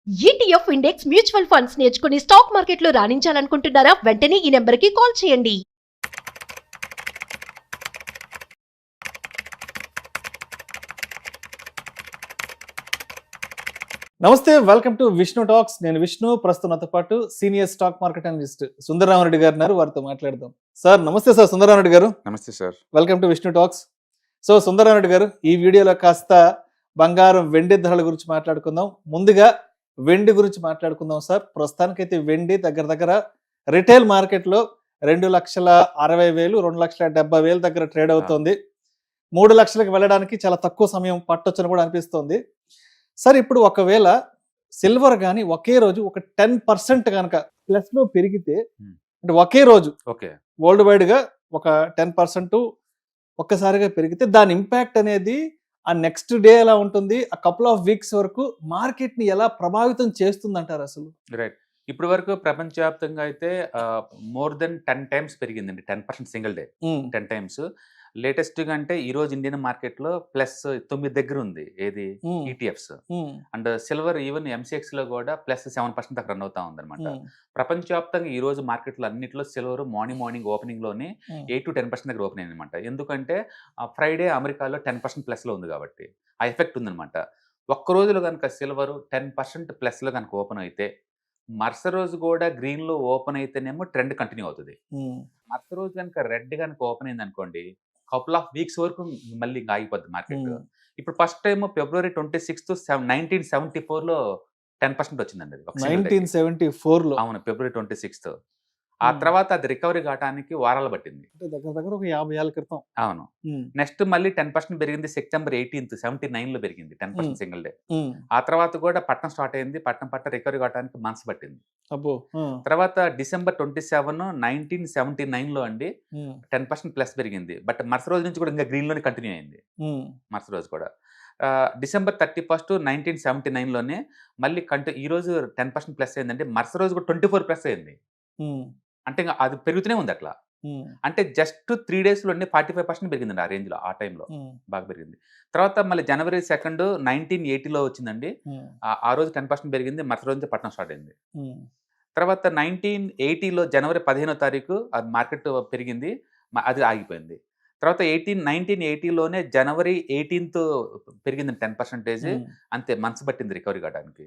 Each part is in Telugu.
ETF ఇండెక్స్ మ్యూచువల్ ఫండ్స్ నేర్చుకుని స్టాక్ మార్కెట్లో రాణించాలనుకుంటున్నారా? వెంటనే ఈ నెంబర్కి కాల్ చేయండి. నమస్తే, వెల్కమ్ టు విష్ణు టాక్స్. నేను విష్ణు. ప్రస్తుతం నాతో పాటు senior stock market analyst Sundararamareddy గారు ఉన్నారు. వారితో మాట్లాడదాం. సార్ నమస్తే. సార్ సుందరరామరెడ్డి గారు, నమస్తే sir. Welcome to Vishnu talks. So Sundararamareddy గారు, ఈ వీడియోలో కాస్త బంగారం, వెండి ధరల గురించి మాట్లాడుకుందాం. ముందుగా వెండి గురించి మాట్లాడుకుందాం సార్. ప్రస్తుతానికైతే వెండి దగ్గర దగ్గర రిటైల్ మార్కెట్లో 2,60,000, 2,70,000 దగ్గర ట్రేడ్ అవుతోంది. 3 లక్షలకు వెళ్ళడానికి చాలా తక్కువ సమయం పట్టొచ్చని కూడా అనిపిస్తోంది. సార్ ఇప్పుడు ఒకవేళ సిల్వర్ కానీ ఒకే రోజు ఒక 10% కనుక ప్లస్ లో పెరిగితే, అంటే ఒకే రోజు వరల్డ్ వైడ్ గా ఒక 10% ఒక్కసారిగా పెరిగితే దాని ఇంపాక్ట్ అనేది ఆ నెక్స్ట్ డే ఎలా ఉంటుంది, ఆ కపుల్ ఆఫ్ వీక్స్ వరకు మార్కెట్ ని ఎలా ప్రభావితం చేస్తుంది అంటారు అసలు? రైట్. ఇప్పటి వరకు ప్రపంచవ్యాప్తంగా అయితే మోర్ దెన్ 10 టైమ్స్ పెరిగిందండి. 10% సింగిల్ డే 10 టైమ్స్. లేటెస్ట్ గా అంటే ఈ రోజు ఇండియన్ మార్కెట్ లో +9 దగ్గర ఉంది. ఏది ETFs and silver even MCX లో కూడా +7% దాకా రన్ అవుతా ఉంది అనమాట. ప్రపంచవ్యాప్తంగా ఈ రోజు మార్కెట్ లో అన్నింటిలో సిల్వర్ మార్నింగ్ ఓపెనింగ్ లోనే 8 to 10% దగ్గర ఓపెన్ అయింది అనమాట. ఎందుకంటే ఫ్రైడే అమెరికాలో 10% ప్లస్ లో ఉంది కాబట్టి ఆ ఎఫెక్ట్ ఉందనమాట. ఒక్క రోజులో కనుక సిల్వర్ 10% ప్లస్ లో కనుక ఓపెన్ అయితే, మరుస రోజు కూడా గ్రీన్ లో ఓపెన్ అయితేనేమో ట్రెండ్ కంటిన్యూ అవుతుంది. మరుస రోజు కనుక రెడ్ కనుక ఓపెన్ అయింది అనుకోండి, కపుల్ ఆఫ్ వీక్స్ వరకు మళ్ళీ ఇంకా ఆగిపోద్ది మార్కెట్. ఇప్పుడు ఫస్ట్ టైం February 26th 1974 లో 10% వచ్చిందండి అది. 1974 లో? అవును, February 26th. ఆ తర్వాత అది రికవరీ కావడానికి వారాలు పట్టింది. దగ్గర దగ్గర ఒక 50 ఏళ్ల క్రితం. అవును. నెక్స్ట్ మళ్ళీ 10% పెరిగింది. September 18th 79 లో పెరిగింది 10% సింగిల్ డే. ఆ తర్వాత కూడా పట్టణం స్టార్ట్ అయింది. పట్టణం రికవరీ కావడానికి మంత్స్ పట్టింది. తర్వాత December 27 1979 లో అండి 10% ప్లస్ పెరిగింది. బట్ మరుస రోజు నుంచి కూడా ఇంకా గ్రీన్ లోనే కంటిన్యూ అయింది. మరుస రోజు కూడా December 31st 1979 లోనే మళ్ళీ ఈ రోజు 10% ప్లస్ అయిందండి. మరుస రోజు కూడా 24 ప్లస్ అయింది. అంటే ఇంకా అది పెరుగుతూనే ఉంది అట్లా. అంటే జస్ట్ 3 days లోనే 45% పెరిగిందండి. ఆ రేంజ్ లో, ఆ టైంలో బాగా పెరిగింది. తర్వాత మళ్ళీ January 2nd 1980 లో వచ్చిందండి. ఆ రోజు 10% పెరిగింది. మరుస రోజు పట్టణం స్టార్ట్ అయింది. తర్వాత 1980 లో January 15వ తారీఖు అది మార్కెట్ పెరిగింది, అది ఆగిపోయింది. తర్వాత 1980 లోనే January 18th పెరిగింది 10%. అంతే, మంత్స్ పట్టింది రికవరీ కావడానికి.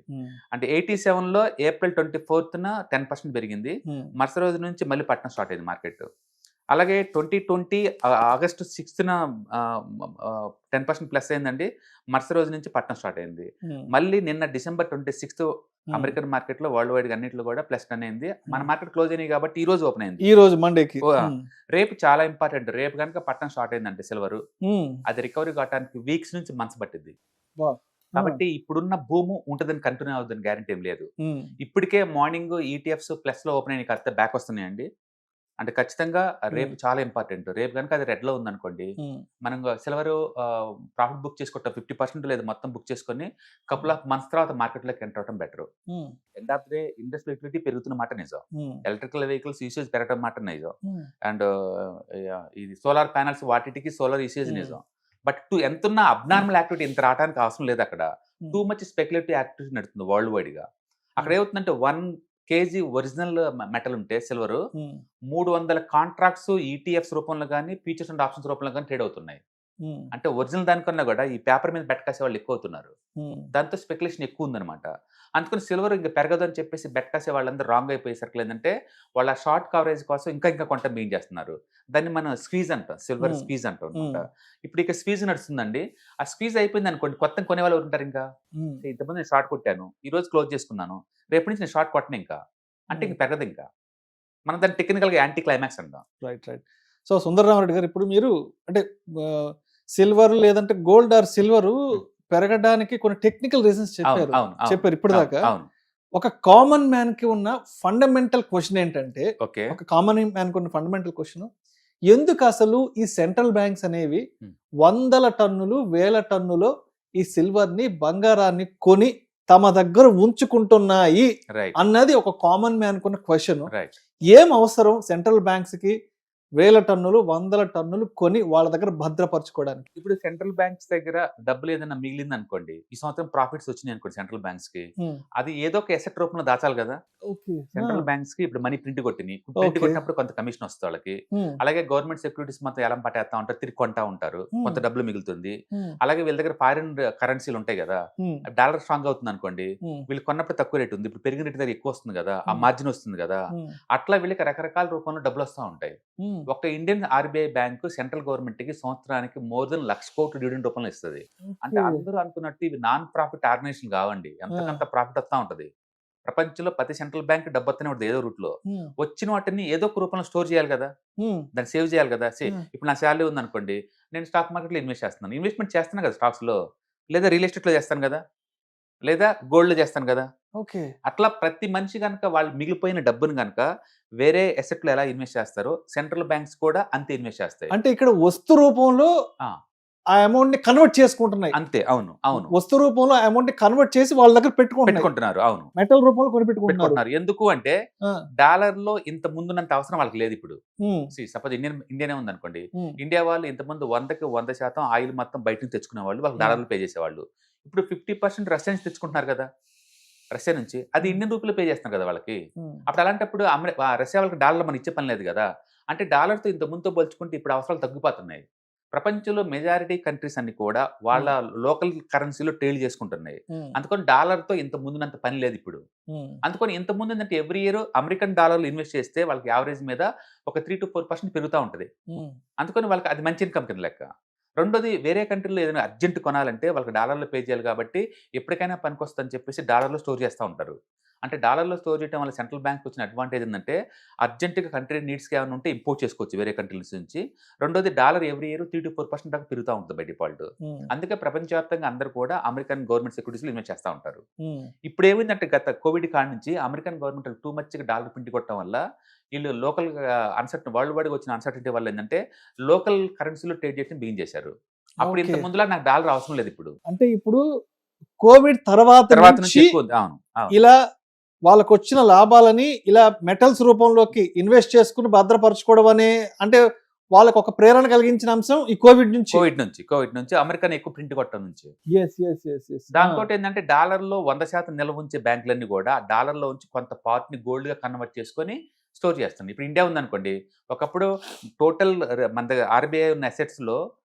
అంటే 87 లో April 24th 10% పెరిగింది. మరుస రోజు నుంచి మళ్ళీ పట్టణం స్టార్ట్ అయింది మార్కెట్. అలాగే 2020 August 6th 10% ప్లస్ అయిందండి. మరుస రోజు నుంచి పట్టణం స్టార్ట్ అయింది. మళ్ళీ నిన్న December 26th అమెరికన్ మార్కెట్ లో వరల్డ్ వైడ్ అన్నింటిలో కూడా +10 అయింది. మన మార్కెట్ క్లోజ్ అయినాయి కాబట్టి ఈ రోజు ఓపెన్ అయింది. ఈ రోజు మండేకి. రేపు చాలా ఇంపార్టెంట్. రేపు కనుక పట్టణం స్టార్ట్ అయిందంటే సిల్వర్, అది రికవరీ కావడానికి వీక్స్ నుంచి మంత్స్ పట్టింది. కాబట్టి ఇప్పుడున్న భూము ఉంటుందని కంటిన్యూ అవుతుందని గ్యారెంటీ ఏం లేదు. ఇప్పటికే మార్నింగ్ ఈటీఎఫ్స్ ప్లస్ లో ఓపెన్ అయిన కరెక్ట్ బ్యాక్ వస్తున్నాయండి. అంటే ఖచ్చితంగా రేపు చాలా ఇంపార్టెంట్. రేపు కనుక అది రెడ్ లో ఉందనుకోండి, మనం సిల్వర్ ప్రాఫిట్ బుక్ చేసుకుంటాం 50% లేదు మొత్తం బుక్ చేసుకొని కపుల్ ఆఫ్ మంత్స్ తర్వాత మార్కెట్ లోకి ఎంటర్ అవడం better. End of day industrial utility పెరుగుతున్న మాట నిజం, ఎలక్ట్రికల్ వెహికల్స్ యూసేజ్ పెరగడం మాట నిజం, అండ్ ఇది సోలార్ ప్యానల్స్ వాటికి సోలార్ యూసేజ్ నిజం. బట్ ఎంతున్న అబ్నార్మల్ యాక్టివిటీ ఇంత రావడానికి అవసరం లేదు. అక్కడ టూ మచ్ స్పెక్యులేటివ్ యాక్టివిటీ నడుస్తుంది వరల్డ్ వైడ్ గా. అక్కడ ఏమవుతుందంటే 1 kg ఒరిజినల్ మెటల్ ఉంటే సిల్వర్ 300 కాంట్రాక్ట్స్ ఈటీఎఫ్స్ రూపంలో కానీ ఫ్యూచర్స్ అండ్ ఆప్షన్స్ రూపంలో కానీ ట్రేడ్ అవుతున్నాయి. అంటే ఒరిజినల్ దానికన్నా కూడా ఈ పేపర్ మీద బెట్ కాసే వాళ్ళు ఎక్కువ అవుతున్నారు. దాంతో స్పెక్యులేషన్ ఎక్కువ ఉందన్నమాట. అందుకని సిల్వర్ ఇంకా పెరగదు అని చెప్పేసి బెట్ కాసే వాళ్ళందరూ రాంగ్ అయిపోయేసరికి ఏంటంటే వాళ్ళ షార్ట్ కవరేజ్ కోసం ఇంకా కొంట మెయిన్ చేస్తున్నారు. దాన్ని మనం స్క్వీజ్ అంటాం, సిల్వర్ స్క్వీజ్ అంటాం అనమాట. ఇప్పుడు ఇక స్క్వీజ్ నడుస్తుందండి. ఆ స్క్వీజ్ అయిపోయింది అనుకోండి, కొత్త కొనే వాళ్ళు ఉంటారు. ఇంకా ఇంతమంది నేను షార్ట్ కొట్టాను, ఈ రోజు క్లోజ్ చేసుకున్నాను, రేపు నుంచి నేను షార్ట్ కొట్టను ఇంకా అంటే ఇంక పెరగదు. ఇంకా మనం దాన్ని టెక్నికల్ గా యాంటీ క్లైమాక్స్ అంటాం. రైట్. సో సుందరరామరెడ్డి గారు, ఇప్పుడు మీరు అంటే సిల్వర్ లేదంటే గోల్డ్ ఆర్ సిల్వర్ పెరగడానికి కొన్ని టెక్నికల్ రీజన్స్ చెప్పారు ఇప్పుడు దాకా. ఒక కామన్ మ్యాన్ కి ఉన్న ఫండమెంటల్ క్వశ్చన్ ఏంటంటే, ఒక కామన్ మ్యాన్ కి ఉన్న ఫండమెంటల్ క్వశ్చన్, ఎందుకు అసలు ఈ సెంట్రల్ బ్యాంక్స్ అనేవి 100 టన్నులు 1000 టన్నులో ఈ సిల్వర్ ని, బంగారాన్ని కొని తమ దగ్గర ఉంచుకుంటున్నాయి అన్నది ఒక కామన్ మ్యాన్ కున్న క్వశ్చన్. ఏం అవసరం సెంట్రల్ బ్యాంక్స్ కి వేల టన్నులు, వందల టన్నులు కొని వాళ్ళ దగ్గర భద్రపరచుకోవడానికి. ఇప్పుడు సెంట్రల్ బ్యాంక్స్ దగ్గర డబ్బులు ఏదైనా మిగిలింది అనుకోండి, ఈ సంవత్సరం ప్రాఫిట్స్ వచ్చినాయి అనుకోండి సెంట్రల్ బ్యాంక్స్ కి, అది ఏదో ఒక ఎసెట్ రూపంలో దాచాలి కదా. సెంట్రల్ బ్యాంక్స్ కి ఇప్పుడు మనీ ప్రింట్ కొట్టినాయి, ప్రింట్ కొట్టినప్పుడు కొంత కమిషన్ వస్తుంది వాళ్ళకి. అలాగే గవర్నమెంట్ సెక్యూరిటీస్ మొత్తం ఎలా పట్టేస్తా ఉంటారు, తిరిగి కొంటా ఉంటారు, కొంత డబ్బులు మిగులుతుంది. అలాగే వీళ్ళ దగ్గర ఫారిన్ కరెన్సీలు ఉంటాయి కదా, డాలర్ స్ట్రాంగ్ అవుతుంది అనుకోండి, వీళ్ళు కొన్నప్పుడు తక్కువ రేట్ ఉంది, ఇప్పుడు పెరిగిన రేట్ దగ్గర ఎక్కువ వస్తుంది కదా, ఆ మార్జిన్ వస్తుంది కదా, అట్లా వీళ్ళకి రకరకాల రూపంలో డబ్బులు వస్తూ ఉంటాయి. ఒక Indian RBI bank central government కి సంవత్సరానికి మోర్ దెన్ 1,00,000 కోట్లు డివిడెండ్ రూపంలో ఇస్తుంది. అంటే అందరూ అనుకున్నట్టు ఇవి నాన్ ప్రాఫిట్ ఆర్గనైజేషన్ కావండి, ఎంతకంత ప్రాఫిట్ వస్తూ ఉంటది. ప్రపంచంలో ప్రతి సెంట్రల్ బ్యాంక్ డబ్బు వస్తూనే ఉంటుంది ఏదో రూట్ లో. వచ్చిన వాటిని ఏదో ఒక రూపంలో స్టోర్ చేయాలి కదా, దాన్ని సేవ్ చేయాలి కదా. ఇప్పుడు నా శాలరీ ఉంది అనుకోండి, నేను స్టాక్ మార్కెట్ లో ఇన్వెస్ట్ చేస్తున్నాను, ఇన్వెస్ట్మెంట్ చేస్తాను కదా స్టాక్స్ లో, లేదా రియల్ ఎస్టేట్ లో చేస్తాను కదా, లేదా గోల్డ్ లో చేస్తాను కదా. ఓకే, అట్లా ప్రతి మనిషి కనుక వాళ్ళు మిగిలిపోయిన డబ్బును కనుక వేరే అసెట్ లో ఎలా ఇన్వెస్ట్ చేస్తారో సెంట్రల్ బ్యాంక్స్ కూడా అంతే ఇన్వెస్ట్ చేస్తాయి. అంటే ఇక్కడ వస్తు రూపంలో ఆ అమౌంట్ ని కన్వర్ట్ చేసుకుంటున్నాయి. అంతే, అవును అవును, వస్తు రూపంలో అమౌంట్ ని కన్వర్ట్ చేసి వాళ్ళ దగ్గర పెట్టుకుంటున్నారు. అవును, మెటల్ రూపంలో కొనిపెట్టుకుంటున్నారు. ఎందుకు అంటే డాలర్ లో ఇంత ముందున్నంత అవసరం వాళ్ళకి లేదు ఇప్పుడు. సపోజ్ ఇండియానే ఉంది అనుకోండి, ఇండియా వాళ్ళు ఇంత ముందు 100కి 100% ఆయిల్ మొత్తం బయట నుంచి తెచ్చుకునే వాళ్ళు, వాళ్ళకి డాలర్లు పే చేసేవాళ్ళు. ఇప్పుడు 50% రష్యా నుంచి తెచ్చుకుంటున్నారు కదా, రష్యా నుంచి, అది ఇండియన్ రూపీలో పే చేస్తున్నారు కదా వాళ్ళకి. అప్పుడు అలాంటప్పుడు రష్యా వాళ్ళకి డాలర్ మనం ఇచ్చే పని లేదు కదా. అంటే డాలర్తో ఇంత ముందుతో పోల్చుకుంటే ఇప్పుడు అవసరాలు తగ్గిపోతున్నాయి. ప్రపంచంలో మెజారిటీ కంట్రీస్ అన్ని కూడా వాళ్ళ లోకల్ కరెన్సీలో ట్రేడ్ చేసుకుంటున్నాయి. అందుకని డాలర్ తో ఇంత ముందునంత పని లేదు ఇప్పుడు. అందుకని ఇంత ముందు ఏంటంటే ఎవ్రీ ఇయర్ అమెరికన్ డాలర్లు ఇన్వెస్ట్ చేస్తే వాళ్ళకి యావరేజ్ మీద ఒక 3 to 4% పెరుగుతూ ఉంటుంది. అందుకని వాళ్ళకి అది మంచి ఇన్కమ్ కింద లెక్క. రెండోది, వేరే కంట్రీలో ఏదైనా అర్జెంట్ కొనాలంటే వాళ్ళకి డాలర్లో పే చేయాలి కాబట్టి ఎప్పటికైనా పనికొస్తుందని చెప్పేసి డాలర్లో స్టోర్ చేస్తూ ఉంటారు. అంటే డాలర్లో స్టోర్ చేయడం వల్ల సెంట్రల్ బ్యాంక్ వచ్చిన అడ్వాంటేజ్ ఏంటంటే అర్జెంటుగా కంట్రీ నీడ్స్కి ఏమైనా ఉంటే ఇంపోర్ట్ చేసుకోవచ్చు వేరే కంట్రీస్ నుంచి. రెండోది, డాలర్ ఎవ్రీ ఇయర్ 3 to 4% దాకా పెరుగుతూ ఉంటుంది బై డిఫాల్ట్. అందుకే ప్రపంచవ్యాప్తంగా అందరూ కూడా అమెరికన్ గవర్నమెంట్ సెక్యూరిటీస్లో ఇన్వెస్ట్ చేస్తూ ఉంటారు. ఇప్పుడు ఏమైందంటే గత కోవిడ్ కాడి నుంచి అమెరికన్ గవర్నమెంట్ టూ మచ్గా డాలర్ ప్రింట్ కొట్టడం వల్ల వీళ్ళు లోకల్ అన్సర్టన్ వరల్డ్ వైడ్గా వచ్చిన అన్సర్టనిటీ వల్ల ఏంటంటే లోకల్ కరెన్సీలో ట్రేడ్ చేయడం బిగిన్ చేశారు. అప్పుడు ఇంత ముందులా నాకు డాలర్ అవసరం లేదు ఇప్పుడు. అంటే ఇప్పుడు కోవిడ్ తర్వాత నుంచి ఇలా వాళ్ళకు వచ్చిన లాభాలని ఇలా మెటల్స్ రూపంలోకి ఇన్వెస్ట్ చేసుకుని భద్రపరచుకోవడం అనే, అంటే వాళ్ళకు ఒక ప్రేరణ కలిగించిన అంశం ఈ కోవిడ్ నుంచి అమెరికన్ ఎక్కువ ప్రింట్ కొట్టడం నుంచి. దాంతో ఏంటంటే డాలర్ లో 100% నిల్వ ఉంచే బ్యాంకులన్నీ కూడా డాలర్ లో ఉంచి కొంత పార్ట్ ని గోల్డ్ గా కన్వర్ట్ చేసుకొని స్టోర్ చేస్తుంది. ఇప్పుడు ఇండియా ఉందనుకోండి, ఒకప్పుడు టోటల్ మన దగ్గర ఆర్బీఐ ఉన్న అసెట్స్ లో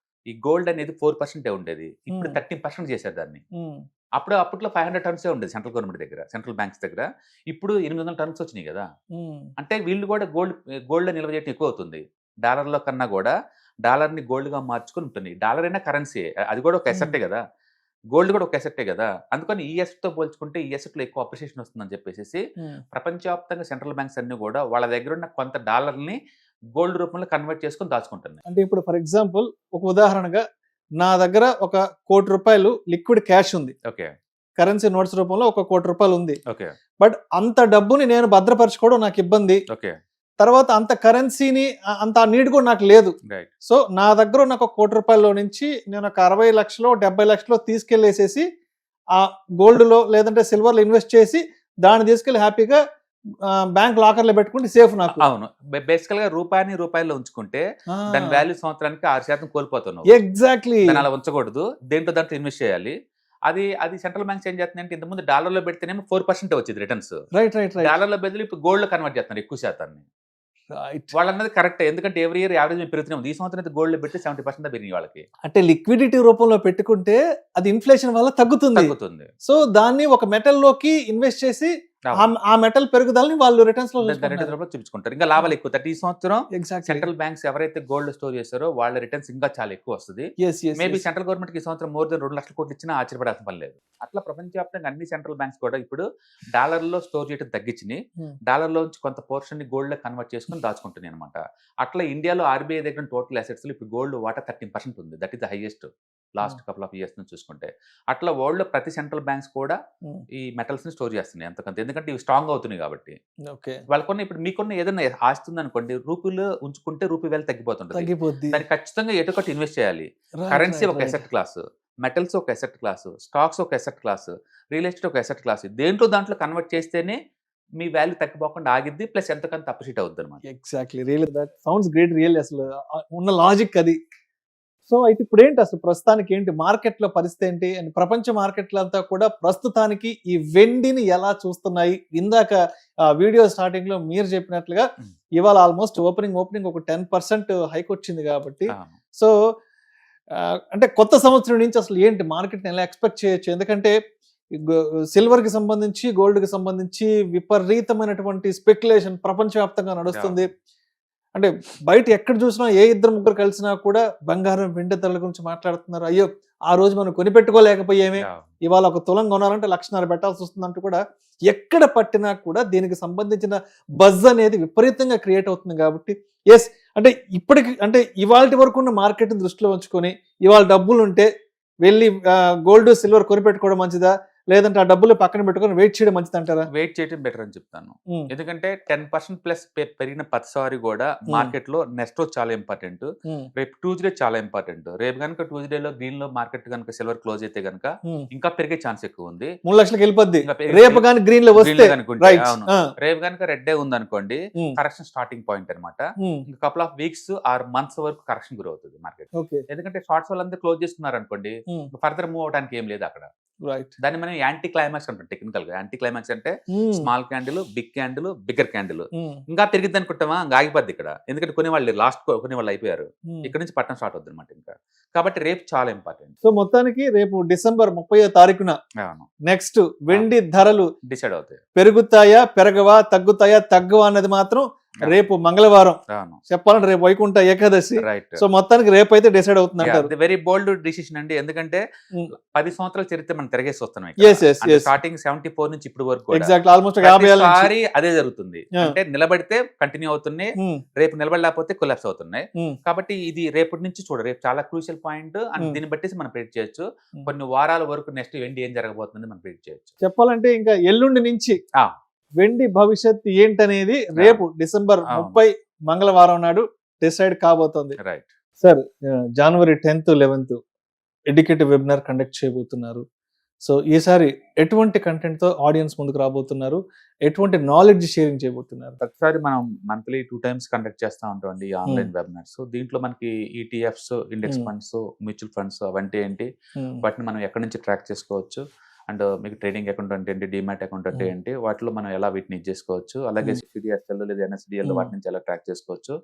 ఈ గోల్డ్ అనేది 4% ఉండేది, ఇప్పుడు 13% చేశారు దాన్ని. అప్పట్లో 500 టన్స్ ఉండేది సెంట్రల్ గవర్నమెంట్ దగ్గర, సెంట్రల్ బ్యాంక్స్ దగ్గర. ఇప్పుడు 800 టన్స్ వచ్చినాయి కదా. అంటే వీళ్ళు కూడా గోల్డ్ నిల్వ చేయడం ఎక్కువ అవుతుంది. డాలర్లో కన్నా కూడా డాలర్ని గోల్డ్గా మార్చుకొని ఉంటుంది. డాలర్ అయినా కరెన్సీ, అది కూడా ఒక ఎసెట్టే కదా, గోల్డ్ కూడా ఒక ఎసెట్టే కదా. అందుకని ఈ ఎసెట్తో పోల్చుకుంటే ఈ ఎసెట్లో ఎక్కువ అప్రిషియేషన్ వస్తుందని చెప్పేసి ప్రపంచవ్యాప్తంగా సెంట్రల్ బ్యాంక్స్ అన్ని కూడా వాళ్ళ దగ్గర ఉన్న కొంత డాలర్ని గోల్డ్ రూపంలో కన్వర్ట్ చేసుకొని దాచుకుంటున్నాయి. అంటే ఇప్పుడు ఫర్ ఎగ్జాంపుల్ ఒక ఉదాహరణగా నా దగ్గర ఒక ₹1,00,00,000 లిక్విడ్ క్యాష్ ఉంది. ఓకే, కరెన్సీ నోట్స్ రూపంలో ఒక ₹1,00,00,000 ఉంది. ఓకే, బట్ అంత డబ్బుని నేను భద్రపరచుకోవడం నాకు ఇబ్బంది. ఓకే, తర్వాత అంత కరెన్సీని అంత నీడ్ కూడా నాకు లేదు. సో నా దగ్గర ఉన్న ఒక ₹1,00,00,000 నుంచి నేను ఒక 60 లక్షలు 70 లక్షలు తీసుకెళ్లేసేసి ఆ గోల్డ్ లో లేదంటే సిల్వర్ లో ఇన్వెస్ట్ చేసి దాన్ని తీసుకెళ్లి హ్యాపీగా బ్యాంక్ లాకర్ లో పెట్టుకుంటే సేఫ్ నాకు. అవును, బేసికల్ గా రూపాయిలో ఉంచుకుంటే దాని వాల్యూ సంవత్సరానికి 6% కోల్పోతున్నావు. ఎగ్జాక్ట్లీ, అలా ఉంచకూడదు, దాంట్లో ఇన్వెస్ట్ చేయాలి. అది సెంట్రల్ బ్యాంక్స్ ఏం చేస్తుంది అంటే, ఇంతకుముందు డాలర్ లో పెడితేనేమో 4% వచ్చేది రిటర్న్స్. రైట్, డాలర్ లో బదులు ఇప్పుడు గోల్డ్ లో కన్వర్ట్ చేస్తున్నారు ఎక్కువ శాతాన్ని. వాళ్ళు అన్నది కరెక్ట్, ఎందుకంటే ఎవ్రీ ఇయర్ యావరేజ్ పెరుగుతూనే ఉంది. ఈ సంవత్సరం అయితే గోల్డ్ లో పెడితే 70% పెరిగింది వాళ్ళకి. అంటే లిక్విడిటీ రూపంలో పెట్టుకుంటే అది ఇన్ఫ్లేషన్ వల్ల తగ్గుతుంది. సో దాన్ని ఒక మెటల్ లోకి ఇన్వెస్ట్ చేసి ఆ మెటల్ పెరుగుదలని వాళ్ళు రిటర్న్స్ లో చూపించుకుంటారు. ఇంకా లాభాలు ఎక్కువ. ఈ సంవత్సరం సెంట్రల్ బ్యాంక్స్ ఎవరైతే గోల్డ్ స్టోర్ చేస్తారో వాళ్ళ రిటర్న్స్ ఇంకా చాలా ఎక్కువ వస్తుంది. మేబీ సెంట్రల్ గవర్నమెంట్ కి ఈ సంవత్సరం మోర్ దెన్ 2 లక్షల కోట్లు ఇచ్చినా ఆశ్చర్యపడాల్సిన పని లేదు. అట్లా ప్రపంచవ్యాప్తంగా అన్ని సెంట్రల్ బ్యాంక్స్ కూడా ఇప్పుడు డాలర్ లో స్టోర్ చేయడం తగ్గించి డాలర్ లో నుంచి కొంత పోర్షన్ ని గోల్డ్ లో కన్వర్ట్ చేసుకుని దాచుకుంటున్నాయి అనమాట. అట్లా ఇండియాలో ఆర్బీఐ దగ్గర టోటల్ అసెట్స్ ఇప్పుడు గోల్డ్ వాటా 13% ఉంది. That is the highest last couple of years నుంచి చూసుకుంటే. అట్లా వరల్డ్ లో ప్రతి సెంట్రల్ బ్యాంక్స్ కూడా ఈ మెటల్స్ ని స్టోర్ చేస్తున్నాయి ఎంతకంత, ఎందుకంటే ఇవి స్ట్రాంగ్ అవుతున్నాయి కాబట్టి. వాళ్ళకున్న ఇప్పుడు మీకున్న ఏదైనా ఆస్తుంది అనుకోండి, రూపీలో ఉంచుకుంటే రూపీ వాల్యూ తగ్గిపోతుంది. దాన్ని ఖచ్చితంగా ఎటుకొట్టి ఇన్వెస్ట్ చేయాలి. కరెన్సీ ఒక ఎసెట్ క్లాస్, మెటల్స్ ఒక ఎసెట్ క్లాస్, స్టాక్స్ ఒక ఎసెట్ క్లాస్, రియల్ ఎస్టేట్ ఒక ఎసెట్ క్లాస్. దాంట్లో కన్వర్ట్ చేస్తేనే మీ వాల్యూ తగ్గిపోకుండా ఆగిద్ది, ప్లస్ ఎంతకంత అప్రిషియేట్ అవుద్ది అనమాట. Exactly, real that sounds great. Real అసలు ఉన్న లాజిక్ అది. సో అయితే ఇప్పుడు ఏంటి అసలు ప్రస్తుతానికి ఏంటి మార్కెట్లో పరిస్థితి ఏంటి, అండ్ ప్రపంచ మార్కెట్లు అంతా కూడా ప్రస్తుతానికి ఈ వెండిని ఎలా చూస్తున్నాయి? ఇందాక వీడియో స్టార్టింగ్ లో మీరు చెప్పినట్లుగా ఇవాళ ఆల్మోస్ట్ ఓపెనింగ్ ఒక 10% హైక్ వచ్చింది కాబట్టి, సో అంటే కొత్త సంవత్సరం నుంచి అసలు ఏంటి మార్కెట్ని ఎలా ఎక్స్పెక్ట్ చేయొచ్చు? ఎందుకంటే సిల్వర్ కి సంబంధించి, గోల్డ్ కి సంబంధించి విపరీతమైనటువంటి స్పెక్యులేషన్ ప్రపంచవ్యాప్తంగా నడుస్తుంది. అంటే బయట ఎక్కడ చూసినా ఏ 2-3 కలిసినా కూడా బంగారం, వెండి ధరల గురించి మాట్లాడుతున్నారు. అయ్యో ఆ రోజు మనం కొనిపెట్టుకోలేకపోయామే, ఇవాళ ఒక తులం కొనాలంటే 1,50,000 పెట్టాల్సి వస్తుందంటూ కూడా ఎక్కడ పట్టినా కూడా దీనికి సంబంధించిన బజ్ అనేది విపరీతంగా క్రియేట్ అవుతుంది. కాబట్టి ఎస్, అంటే ఇప్పటికి అంటే ఇవాళ వరకు ఉన్న మార్కెట్ని దృష్టిలో ఉంచుకొని ఇవాళ డబ్బులు ఉంటే వెళ్ళి గోల్డ్, సిల్వర్ కొనిపెట్టుకోవడం మంచిదా, లేదంటే ఆ డబ్బులు పక్కన పెట్టుకొని వెయిట్ చేయడం మంచిది అంటారా? వెయిట్ చేయడం బెటర్ అని చెప్తాను. ఎందుకంటే 10% ప్లస్ పెరిగిన ప్రతిసారి కూడా మార్కెట్ లో నెక్స్ట్ రోజు చాలా ఇంపార్టెంట్, రేపు ట్యూస్డే చాలా ఇంపార్టెంట్. రేపు కనుక ట్యూస్డేలో గ్రీన్ లో మార్కెట్ కనుక సిల్వర్ క్లోజ్ అయితే కనుక ఇంకా పెరిగే ఛాన్స్ ఎక్కువ ఉంది. 3 లక్షలకు వెళ్ళిపోద్ది రేపు కానీ గ్రీన్ లో వస్తే. అవును, రేపు కనుక రెడ్ డే ఉంది అనుకోండి, కరెక్షన్ స్టార్టింగ్ పాయింట్ అనమాట. ఇంకా couple of weeks or months వరకు కరెక్షన్ గ్రో అవుతుంది మార్కెట్. ఎందుకంటే షార్ట్స్ వాళ్ళందరూ క్లోజ్ చేస్తున్నారు అనుకోండి, ఫర్దర్ మూవ్ అవడానికి ఏం లేదు అక్కడ. దాన్ని మనం యాంటీ క్లైమాక్స్ అంటాం టెక్నికల్ గా. యాంటీ క్లైమాక్స్ అంటే small candle, big candle, bigger candle. ఇంకా పెరిగిద్ది అనుకుంటామా, ఇంకా ఆగిపోద్ది ఇక్కడ. ఎందుకంటే కొనేవాళ్ళు లాస్ట్ కొనేవాళ్ళు అయిపోయారు, ఇక్కడ నుంచి పట్టణం స్టార్ట్ అవుతుంది అనమాట ఇంకా. కాబట్టి రేపు చాలా ఇంపార్టెంట్. సో మొత్తానికి రేపు డిసెంబర్ 30వ తారీఖున నెక్స్ట్ వెండి ధరలు డిసైడ్ అవుతాయి. పెరుగుతాయా, పెరగవా, తగ్గుతాయా, తగ్గవా అన్నది మాత్రం రేపు మంగళవారం చెప్పాలంటే రేపు వైకుంఠ ఏకాదశి. సో మొత్తానికి రేపు అయితే డిసైడ్ అవుతుంది అంటారు. వెరీ బోల్డ్ డిసిషన్ అండి. ఎందుకంటే 10 సంవత్సరాల చరిత్ర మనం తిరిగేసి వస్తున్నాం. స్టార్టింగ్ 74 నుంచి ఇప్పుడు వరకు అదే జరుగుతుంది. అంటే నిలబడితే కంటిన్యూ అవుతున్నాయి, రేపు నిలబడలేకపోతే కొలాప్స్ అవుతున్నాయి. కాబట్టి ఇది రేపటి నుంచి రేపు చాలా క్రూషియల్ పాయింట్. అండ్ దీన్ని బట్టి మనం ప్రెడిక్ట్ చేయొచ్చు. కొన్ని వారాల వరకు నెక్స్ట్ వెండి ఏం జరగబోతుంది మనం ప్రెడిక్ట్ చేయొచ్చు. చెప్పాలంటే ఇంకా ఎల్లుండి నుంచి వెండి భవిష్యత్తు ఏంటనేది రేపు డిసెంబర్ 30 మంగళవారం నాడు డిసైడ్ కాబోతోంది. రైట్ సార్, జనవరి 10th, 11th educative webinar conduct చేయబోతున్నారు. సో ఈసారి ఎటువంటి కంటెంట్ తో ఆడియన్స్ ముందుకు రాబోతున్నారు, ఎటువంటి నాలెడ్జ్ షేరింగ్ చేయబోతున్నారు? ప్రతిసారి మనం మంత్లీ 2 times కండక్ట్ చేస్తూ ఉంటాం ఈ ఆన్లైన్ వెబినార్స్. దీంట్లో మనకి ETFs, index funds, mutual funds అవంటే ఏంటి, వాటిని మనం ఎక్కడి నుంచి ట్రాక్ చేసుకోవచ్చు, అండ్ మీకు ట్రేడింగ్ అకౌంట్ అంటే ఏంటి, డిమాట్ అకౌంట్ అంటే ఏంటి, వాటిలో మనం ఎలా వీటిని చేసుకోవచ్చు, అలాగే సిడిఎస్ఎల్ లేదా ఎన్ఎస్డిఎల్ వాటి నుంచి ఎలా ట్రాక్ చేసుకోవచ్చు,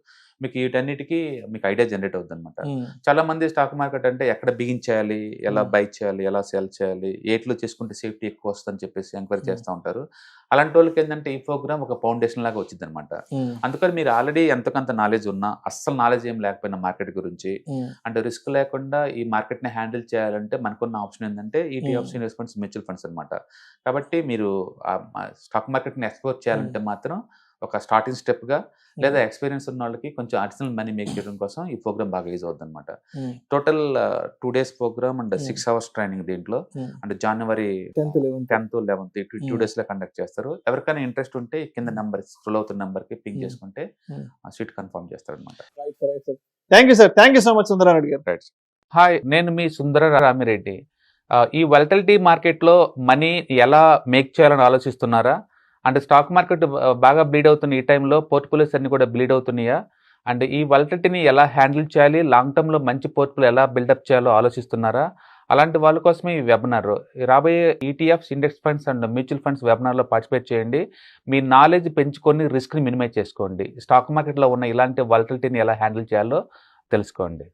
మీకు వీటన్నిటికీ మీకు ఐడియా జనరేట్ అవుతుంది అనమాట. చాలా మంది స్టాక్ మార్కెట్ అంటే ఎక్కడ బిగించాలి, ఎలా బై చేయాలి, ఎలా సెల్ చేయాలి, ఏట్లో చేసుకుంటే సేఫ్టీ ఎక్కువ వస్తుందని చెప్పేసి ఎంక్వైరీ చేస్తూ ఉంటారు. అలాంటి వాళ్ళకి ఏంటంటే ఈ ప్రోగ్రామ్ ఒక ఫౌండేషన్ లాగా వచ్చింది అనమాట. అందుకని మీరు ఆల్రెడీ ఎంతకంత నాలెడ్జ్ ఉన్నా, అస్సలు నాలెడ్జ్ ఏం లేకపోయినా మార్కెట్ గురించి, అంటే రిస్క్ లేకుండా ఈ మార్కెట్ ని హ్యాండిల్ చేయాలంటే మనకున్న ఆప్షన్ ఏంటంటే ఈటీఎఫ్స్, ఇన్వెస్ట్మెంట్స్, మ్యూచువల్ ఫండ్స్ అనమాట. కాబట్టి మీరు స్టాక్ మార్కెట్ ని ఎక్స్ప్లోర్ చేయాలంటే మాత్రం ఒక స్టార్టింగ్ స్టెప్ గా, లేదా ఎక్స్పీరియన్స్ ఉన్న వాళ్ళకి కొంచెం అడిషనల్ మనీ మేక్ చేయడం కోసం ఈ ప్రోగ్రామ్ బాగా యూజ్ అవుతుంది అనమాట. Total 2 days programme and 6 hours training దీంట్లో. అంటే జనవరి 10th, 11th 2 days లో కండక్ట్ చేస్తారు. ఎవరికైనా ఇంట్రెస్ట్ ఉంటే కింద నెంబర్ స్క్రోల్ అవుతున్న నెంబర్ కి పింక్ చేసుకుంటే సీట్ కన్ఫర్మ్ చేస్తారు అనమాట. Thank you sir, thank you so much Sundara Reddy గారు. హాయ్, నేను మీ సుందర రామిరెడ్డి. ఈ వాలటిలిటీ మార్కెట్ లో మనీ ఎలా మేక్ చేయాలని ఆలోచిస్తున్నారా? అంటే స్టాక్ మార్కెట్ బాగా బ్లీడ్ అవుతున్న ఈ టైంలో పోర్ట్ఫోలియోస్ అన్ని కూడా బ్లీడ్ అవుతున్నాయా? అండ్ ఈ వాలటిలిటీని ఎలా హ్యాండిల్ చేయాలి, లాంగ్ టర్మ్ లో మంచి పోర్ట్ఫోలియో ఎలా బిల్డప్ చేయాలో ఆలోచిస్తున్నారా? అలాంటి వాళ్ళ కోసమే ఈ వెబినార్. రాబోయే ETFs, index funds and mutual funds వెబినార్లో పార్టిసిపేట్ చేయండి. మీ నాలెడ్జ్ పెంచుకొని రిస్క్ని మినిమైజ్ చేసుకోండి. స్టాక్ మార్కెట్లో ఉన్న ఇలాంటి వాలటిలిటీని ఎలా హ్యాండిల్ చేయాలో తెలుసుకోండి.